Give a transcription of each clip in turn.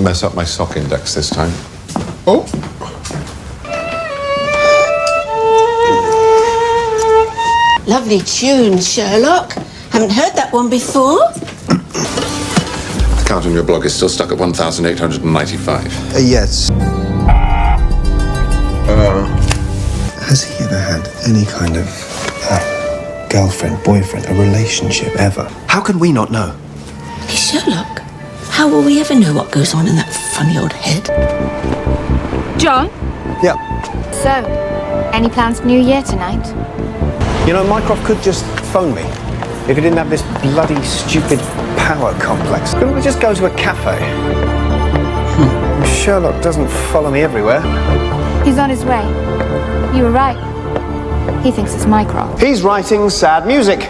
mess up my sock index this time. Oh. Lovely tune, Sherlock. Haven't heard that one before. The count on your blog is still stuck at 1,895. Yes. Has he ever had any kind of girlfriend, boyfriend, a relationship ever? How can we not know? Hey, Sherlock, how will we ever know what goes on in that funny old head? John? Yeah. So, any plans for New Year tonight? You know, Mycroft could just phone me if he didn't have this bloody stupid power complex. Couldn't we just go to a cafe? Sherlock doesn't follow me everywhere. He's on his way. You were right. He thinks it's Mycroft. He's writing sad music.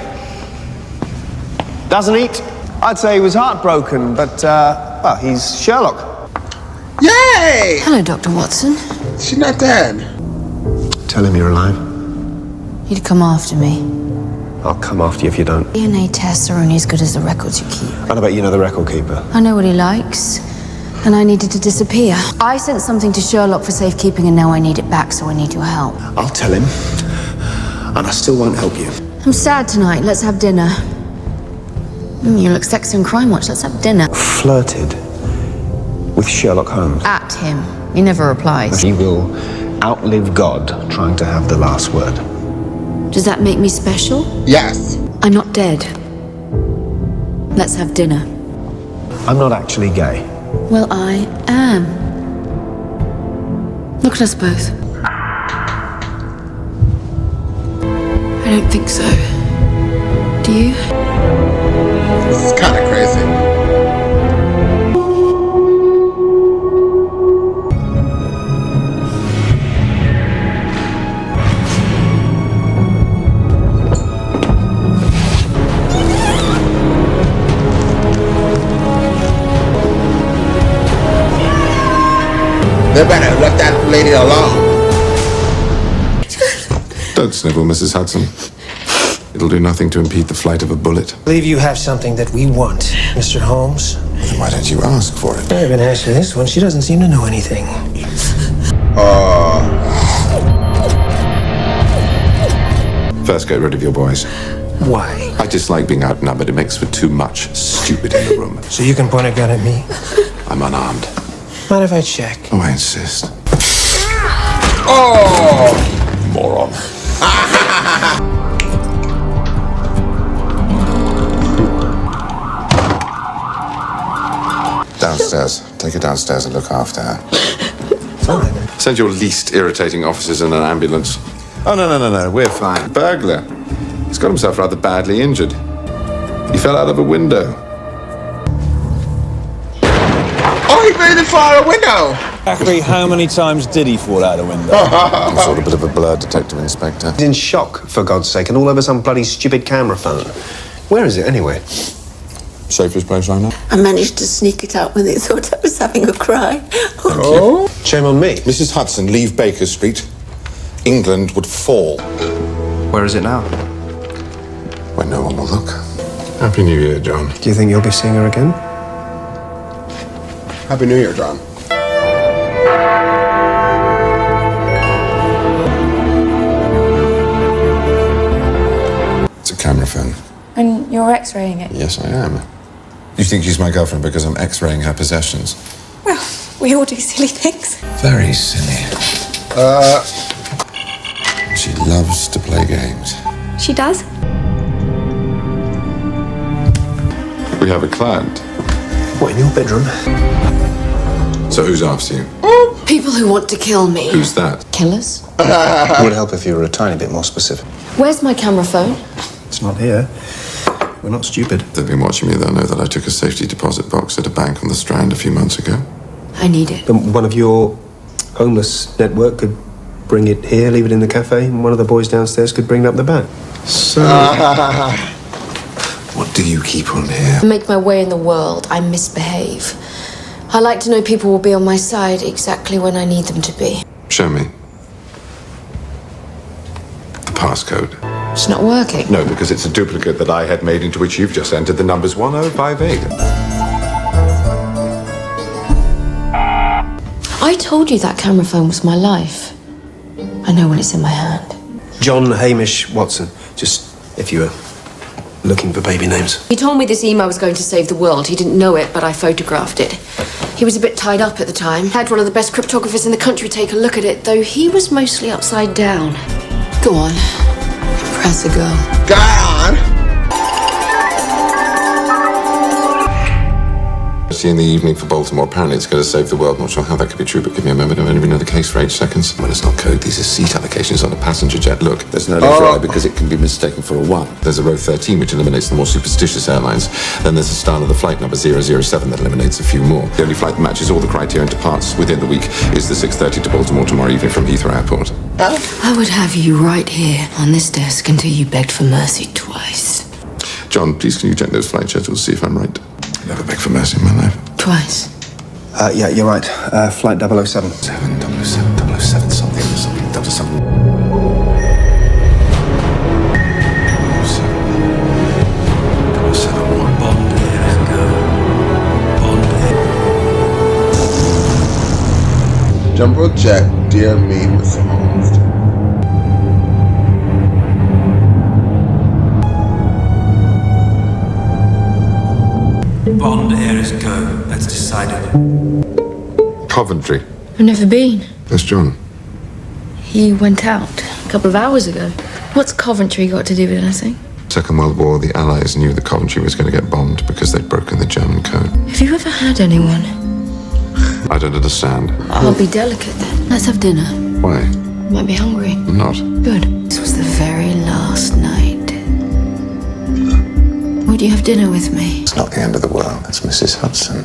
Doesn't eat. I'd say he was heartbroken, but, well, he's Sherlock. Yay! Hello, Dr. Watson. She's not dead. Tell him you're alive. You'd come after me. I'll come after you if you don't. DNA tests are only as good as the records you keep. And I bet you know the record keeper. I know what he likes, and I needed to disappear. I sent something to Sherlock for safekeeping, and now I need it back, so I need your help. I'll tell him, and I still won't help you. I'm sad tonight. Let's have dinner. You look sexy on Crime Watch. Let's have dinner. Flirted with Sherlock Holmes. At him. He never replies. He will outlive God trying to have the last word. Does that make me special? Yes. I'm not dead. Let's have dinner. I'm not actually gay. Well, I am. Look at us both. I don't think so. Do you? This is kind of crazy. They better let that lady alone. Don't snivel, Mrs. Hudson. It'll do nothing to impede the flight of a bullet. I believe you have something that we want, Mr. Holmes. Then why don't you ask for it? I've been asking this one. She doesn't seem to know anything. First, get rid of your boys. Why? I dislike being outnumbered. It makes for too much stupid in the room. So you can point a gun at me? I'm unarmed. Mind if I check? Oh, I insist. Oh! Moron. Downstairs. Take her downstairs and look after her. Fine. Send your least irritating officers in an ambulance. Oh, no. We're fine. Burglar. He's got himself rather badly injured. He fell out of a window. Oh, he made it fall out a window! Exactly how many times did he fall out a window? I'm sort of a bit of a blur, Detective Inspector. He's in shock, for God's sake, and all over some bloody stupid camera phone. Where is it, anyway? Safest place I know. I managed to sneak it out when they thought I was having a cry. Oh? Shame on me. Mrs. Hudson, leave Baker Street. England would fall. Where is it now? Where no one will look. Happy New Year, John. Do you think you'll be seeing her again? Happy New Year, John. It's a camera phone. And you're x-raying it? Yes, I am. You think she's my girlfriend because I'm x-raying her possessions? Well, we all do silly things. Very silly. She loves to play games. She does? We have a client. What, in your bedroom? So who's after you? People who want to kill me. Who's that? Killers? It would help if you were a tiny bit more specific. Where's my camera phone? It's not here. We're not stupid. They've been watching me. They'll know that I took a safety deposit box at a bank on the Strand a few months ago. I need it. Then one of your homeless network could bring it here, leave it in the cafe, and one of the boys downstairs could bring it up the back. So, what do you keep on here? I make my way in the world. I misbehave. I like to know people will be on my side exactly when I need them to be. Show me. The passcode. It's not working. No, because it's a duplicate that I had made into which you've just entered the numbers 1058. told you that camera phone was my life. I know when it's in my hand. John Hamish Watson. Just if you were looking for baby names. He told me this email was going to save the world. He didn't know it, but I photographed it. He was a bit tied up at the time. Had one of the best cryptographers in the country take a look at it, though he was mostly upside down. Go on. Impress a girl. God! See in the evening for Baltimore. Apparently it's going to save the world. Not sure how that could be true, but give me a moment. I've only been in the case for 8 seconds. Well, it's not code. These are seat allocations on a passenger jet. Look, there's no letter I because it can be mistaken for a 1. There's a row 13, which eliminates the more superstitious airlines. Then there's a style of the flight number 007 that eliminates a few more. The only flight that matches all the criteria and departs within the week is the 6:30 to Baltimore tomorrow evening from Heathrow Airport. I would have you right here on this desk until you begged for mercy twice. John, please can you check those flight schedules, see if I'm right? Never beg for mercy in my life. Twice. Yeah, you're right. Flight 007. 007, 007, something, 007. Jumbo Jet, dear me, Mr. Holmes. Bond, air is go. That's decided. Coventry. I've never been. That's John. He went out a couple of hours ago. What's Coventry got to do with anything? Second World War, the Allies knew that Coventry was going to get bombed because they'd broken the German code. Have you ever had anyone? I don't understand. I'll be delicate then. Let's have dinner. Why? You might be hungry. I'm not. Good. This was the very last night. Would you have dinner with me? It's not the end of the world. It's Mrs. Hudson.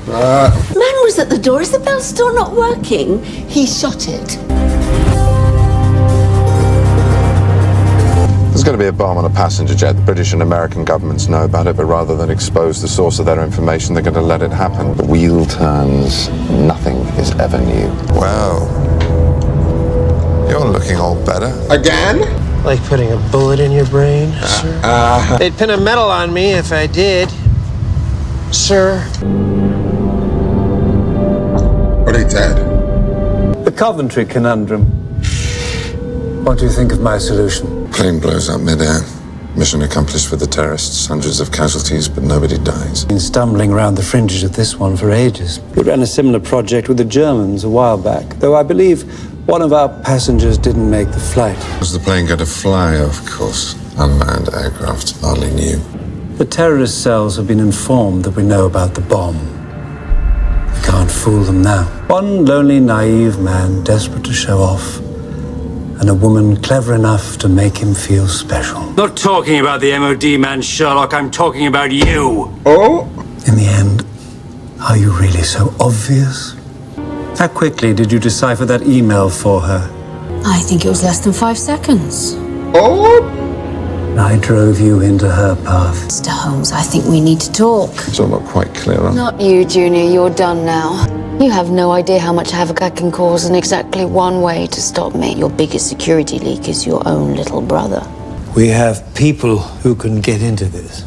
Man was at the door. Is the bell still not working? He shot it. There's going to be a bomb on a passenger jet. The British and American governments know about it, but rather than expose the source of their information, they're going to let it happen. The wheel turns. Nothing is ever new. Well, you're looking all better. Again? Like putting a bullet in your brain, sir? They'd pin a medal on me if I did, sir. Are they dead? The Coventry conundrum. What do you think of my solution? Plane blows up midair. Mission accomplished for the terrorists. Hundreds of casualties, but nobody dies. Been stumbling around the fringes of this one for ages. We ran a similar project with the Germans a while back, though I believe one of our passengers didn't make the flight. Was the plane going to fly? Of course. Unmanned aircraft, hardly new. The terrorist cells have been informed that we know about the bomb. We can't fool them now. One lonely, naive man desperate to show off, and a woman clever enough to make him feel special. Not talking about the MOD man, Sherlock. I'm talking about you. Oh? In the end, are you really so obvious? How quickly did you decipher that email for her? I think it was less than 5 seconds. Oh? I drove you into her path. Mr. Holmes, I think we need to talk. It's all not quite clear, huh? Not you, Junior. You're done now. You have no idea how much havoc I can cause in exactly one way to stop me. Your biggest security leak is your own little brother. We have people who can get into this.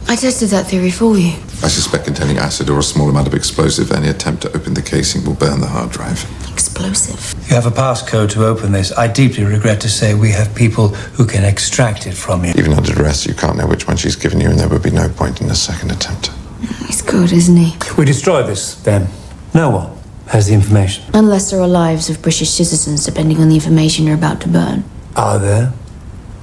I tested that theory for you. I suspect containing acid or a small amount of explosive. Any attempt to open the casing will burn the hard drive. Explosive. You have a passcode to open this. I deeply regret to say we have people who can extract it from you. Even under duress, you can't know which one she's given you, and there would be no point in a second attempt. He's good, isn't he? We destroy this, then. No one has the information. Unless there are lives of British citizens depending on the information you're about to burn. Are there?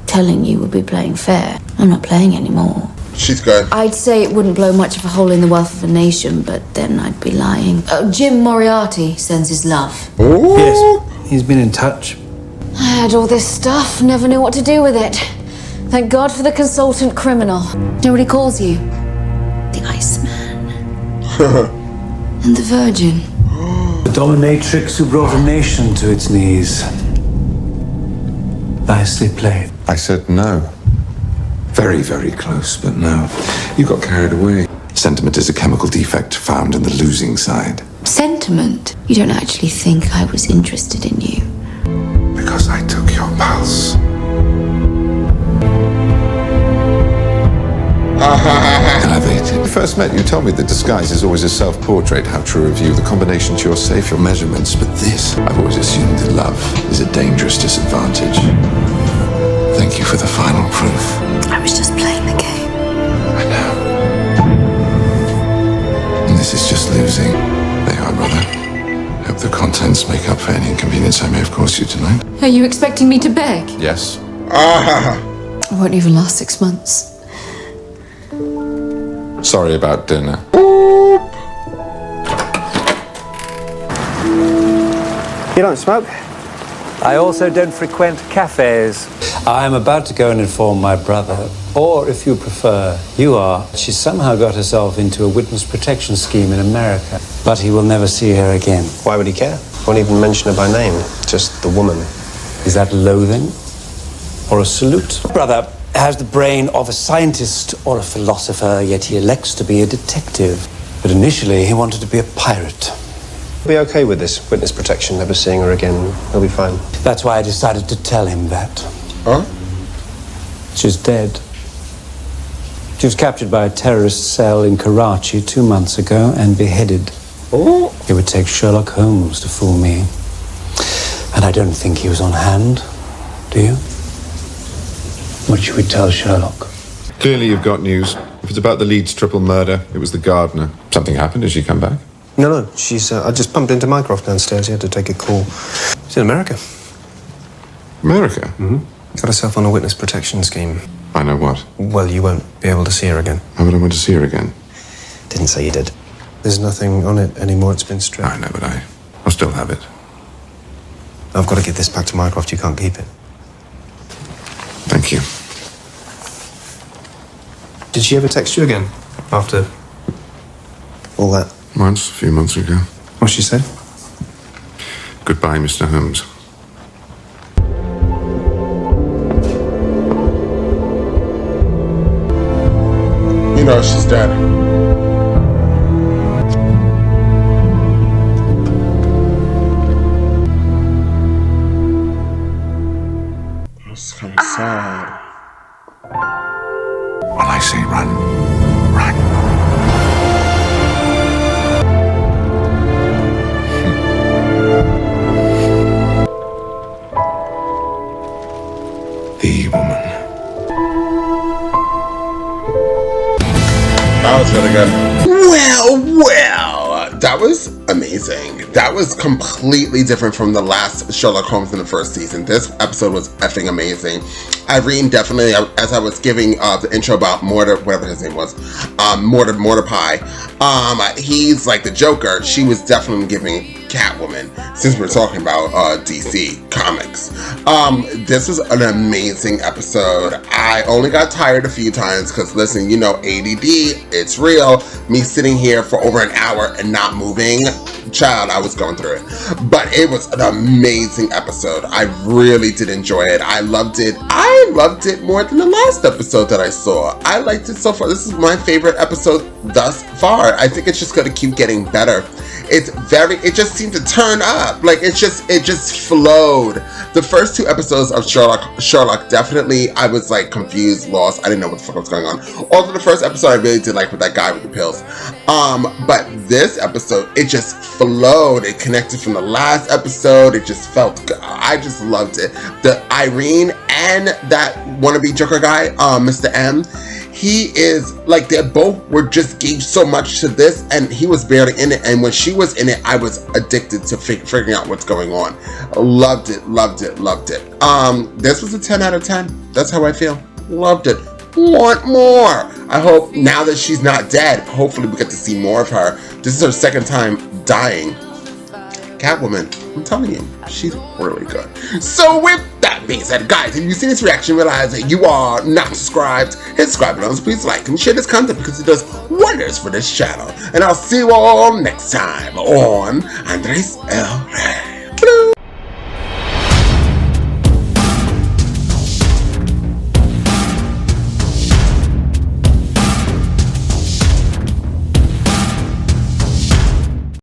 Telling you would be playing fair. I'm not playing anymore. She's good. I'd say it wouldn't blow much of a hole in the wealth of a nation, but then I'd be lying. Jim Moriarty sends his love. Oh? Yes, he's been in touch. I had all this stuff, never knew what to do with it. Thank God for the consultant criminal. Know what he calls you? The Iceman. And the Virgin. The dominatrix who brought a nation to its knees. Nicely played. I said no. Very, very close, but no. You got carried away. Sentiment is a chemical defect found in the losing side. Sentiment? You don't actually think I was interested in you? Because I took your pulse. Elevate. complicated. When we first met, you told me that disguise is always a self-portrait. How true of you. The combination to your safe, your measurements. But this, I've always assumed that love is a dangerous disadvantage. Thank you for the final proof. I was just playing the game. I know. And this is just losing. They are, brother. Hope the contents make up for any inconvenience I may have caused you tonight. Are you expecting me to beg? Yes. I won't even last 6 months. Sorry about dinner. You don't smoke? I also don't frequent cafes. I'm about to go and inform my brother, or if you prefer, you are. She's somehow got herself into a witness protection scheme in America, but he will never see her again. Why would he care? Won't even mention her by name, just the woman. Is that loathing or a salute? Brother has the brain of a scientist or a philosopher, yet he elects to be a detective. But initially, he wanted to be a pirate. He'll be okay with this witness protection, never seeing her again. He'll be fine. That's why I decided to tell him that. Huh? She's dead. She was captured by a terrorist cell in Karachi 2 months ago and beheaded. Oh. It would take Sherlock Holmes to fool me. And I don't think he was on hand. Do you? What should we tell Sherlock? Clearly you've got news. If it's about the Leeds triple murder, it was the gardener. Something happened? Did she come back? No, she's... I just bumped into Mycroft downstairs. He had to take a call. She's in America. America? Mm-hmm. Got herself on a witness protection scheme. I know what. Well, you won't be able to see her again. How would I want to see her again? Didn't say you did. There's nothing on it anymore. It's been stripped. I know, but I'll still have it. I've got to give this back to Mycroft. You can't keep it. Thank you. Did she ever text you again after all that? Once, a few months ago. What she said? Goodbye, Mr. Holmes. You know she's dead. It's kind of sad. When I say run, run. The woman. That was really good. Well, that was amazing. That was completely different from the last Sherlock Holmes in the first season. This episode was effing amazing. Irene definitely, as I was giving the intro about Mortar, whatever his name was, Mortar Pie, he's like the Joker. She was definitely giving Catwoman, since we're talking about DC Comics. This was an amazing episode. I only got tired a few times because, listen, you know, ADD, it's real. Me sitting here for over an hour and not moving, child, I was going through it. But it was an amazing episode. I really did enjoy it. I loved it. I loved it more than the last episode that I saw. I liked it so far. This is my favorite episode thus far. I think it's just going to keep getting better. It just seemed to turn up. Like, it just flowed. The first 2 episodes of Sherlock, definitely, I was like confused, lost. I didn't know what the fuck was going on. Although the first episode I really did like with that guy with the pills. But this episode, it just flowed. It connected from the last episode. It just felt good. I just loved it. The Irene and that wannabe Joker guy, Mr. M, he is like, they both were just gave so much to this, and he was barely in it. And when she was in it, I was addicted to figuring out what's going on. Loved it, loved it, loved it. This was a 10 out of 10. That's how I feel. Loved it. Want more. I hope now that she's not dead, hopefully we get to see more of her. This is her second time dying. Catwoman, I'm telling you, she's really good. So with that being said, guys, if you've seen this reaction, realize that you are not subscribed, hit subscribe button, please like and share this content because it does wonders for this channel. And I'll see you all next time on Andres L.